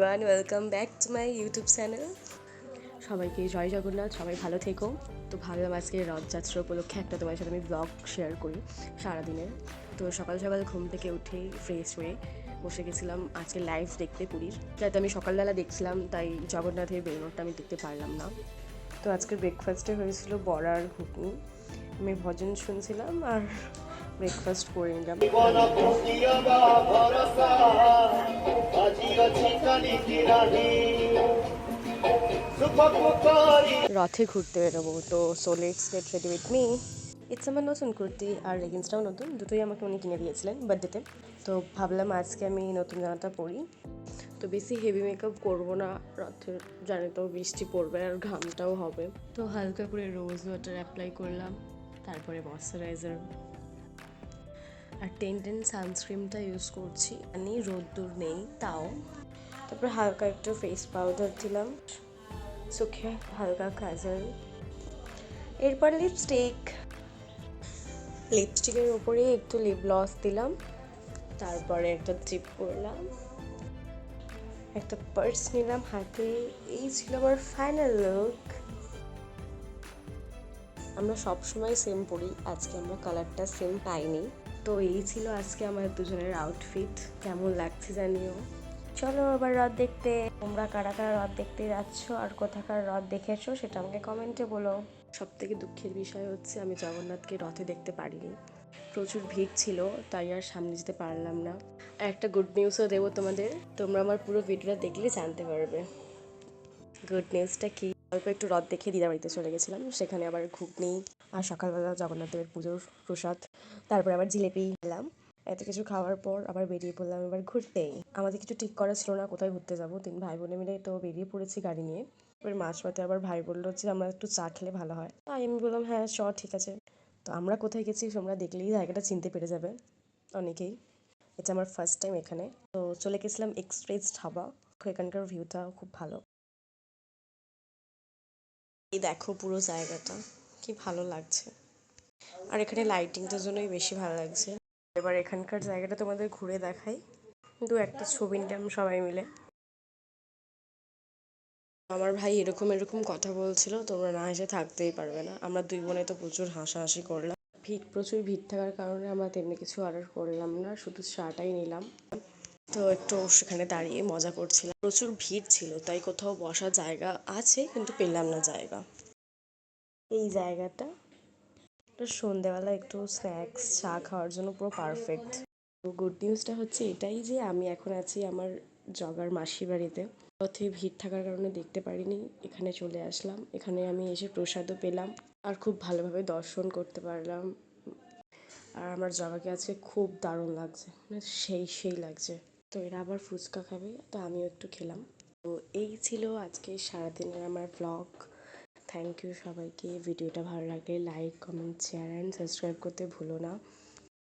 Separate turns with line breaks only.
Everyone, welcome back to my YouTube channel. সবাইকে জয় জগন্নাথ, সবাই ভালো থেকো। তো ভাবলাম আজকে রথযাত্রা উপলক্ষে একটা তোমার সাথে আমি ব্লগ শেয়ার করি সারাদিনের। তো সকাল সকাল ঘুম থেকে উঠেই ফ্রেশ হয়ে বসে গেছিলাম আজকে লাইভ দেখতে পুরীর, যাতে আমি সকালবেলা দেখছিলাম, তাই জগন্নাথের বেরোনোরটা আমি দেখতে পারলাম না। তো আজকের ব্রেকফাস্টে হয়েছিল বড়া আর ঘুগনি। আমি ভজন শুনছিলাম আর ব্রেকফাস্ট করে নিলাম। রথে ঘুরতে বেরোবো, তো so let's get ready with me. It's আমার নতুন কুর্তি আর লেগিংসটাও নতুন, দুটোই আমাকে উনি কিনে দিয়েছিলেন বার্থডেতে। তো ভাবলাম আজকে আমি নতুন জামাটা পরি। তো বেশি হেভি মেকআপ করবো না, রথের জানে তো বৃষ্টি পড়বে আর ঘামটাও হবে। তো হালকা করে রোজ ওয়াটার অ্যাপ্লাই করলাম, তারপরে ময়শ্চারাইজার আর 10 সানস্ক্রিনটা ইউজ করছি। মানে রোদ্দুর নেই তাও। তারপর হালকা একটু ফেস পাউডার দিলাম, চোখে হালকা কাজল, এরপর লিপস্টিকের উপরে একটু লিপ গ্লস দিলাম, তারপরে একটা চিপ করলাম, একটা পার্স নিলাম হাতে। এই ছিল আমার ফাইনাল লুক। আমরা সবসময় সেম পরি, আজকে আমরা কালারটা সেম পাইনি। তো এই ছিল আজকে আমার দুজনের আউটফিট। কেমন লাগছে জানিও। চলো আবার রথ দেখতে। তোমরা কারা কারা রথ দেখতে যাচ্ছ আর কোথাকার রথ দেখেছো সেটা আমাকে কমেন্টে বলো। সব থেকে দুঃখের বিষয় হচ্ছে আমি জগন্নাথকে রথে দেখতে পারিনি, প্রচুর ভিড় ছিল, তাই আর সামনে যেতে পারলাম না। আর একটা গুড নিউজও দেবো তোমাদের, তোমরা আমার পুরো ভিডিওটা দেখলে জানতে পারবে। গুড নিউজটা কি, অল্প একটু রথ দেখে দিদাবাড়িতে চলে গেছিলাম, সেখানে আবার ঘুগনি আর সকালবেলা জগন্নাথ দেবের পুজোর প্রসাদ, তারপরে আবার জিলেপি খেলাম। এত কিছু খাওয়ার পর আবার বেরিয়ে পড়লাম এবার ঘুরতেই। আমাদের কিছু ঠিক করা ছিল না কোথায় ঘুরতে যাবো, 3 ভাই বোনে মিলে তো বেরিয়ে পড়েছি গাড়ি নিয়ে। এবার মাঝপথে আবার ভাই বললো যে আমরা একটু চা খেলে ভালো হয়, তাই আমি বললাম হ্যাঁ চ ঠিক আছে। তো আমরা কোথায় গেছি তোমরা দেখলেই জায়গাটা চিনতে পেরে যাবে অনেকেই। এটা আমার ফার্স্ট টাইম এখানে। তো চলে গেছিলাম এক্সপ্রেস ধাবা, এখানকার ভিউটা খুব ভালো। এই দেখো পুরো জায়গাটা কি ভালো লাগছে, আর এখানে লাইটিংটার জন্যই বেশি ভালো লাগছে। এবার এখানকার জায়গাটা তোমাদের ঘুরে দেখাই, দু একটা ছবি নিলাম সবাই মিলে। আমার ভাই এরকম এরকম কথা বলছিল, তোমরা না হেসে থাকতেই পারবে না। আমরা দুই বোনে তো প্রচুর হাসাহাসি করলাম। প্রচুর ভিড় থাকার কারণে আমরা তেমনি কিছু অর্ডার করলাম না, শুধু চাটাই নিলাম। তো একটু সেখানে দাঁড়িয়ে মজা করছিলাম, প্রচুর ভিড় ছিল তাই কোথাও বসার জায়গা আছে কিন্তু পেলাম না জায়গা। এই জায়গাটা তো সন্ধেবেলা একটু স্ন্যাক্স চা খাওয়ার জন্য পুরো পারফেক্ট। তো গুড নিউজটা হচ্ছে এটাই যে আমি এখন আছি আমার জগার মাসির বাড়িতে। পথে ভিড় থাকার কারণে দেখতে পারিনি, এখানে চলে আসলাম, এখানে আমি এসে প্রসাদও পেলাম আর খুব ভালোভাবে দর্শন করতে পারলাম। আর আমার জগাকে আজকে খুব দারুণ লাগছে, মানে সেই লাগছে। তো এরা আবার ফুচকা খাবে, তো আমিও একটু খেলাম। তো এই ছিল আজকে সারাদিনের আমার ব্লগ। থ্যাংক ইউ সবাইকে। ভিডিওটা ভালো লাগলে like comment share and subscribe করতে ভুলো না।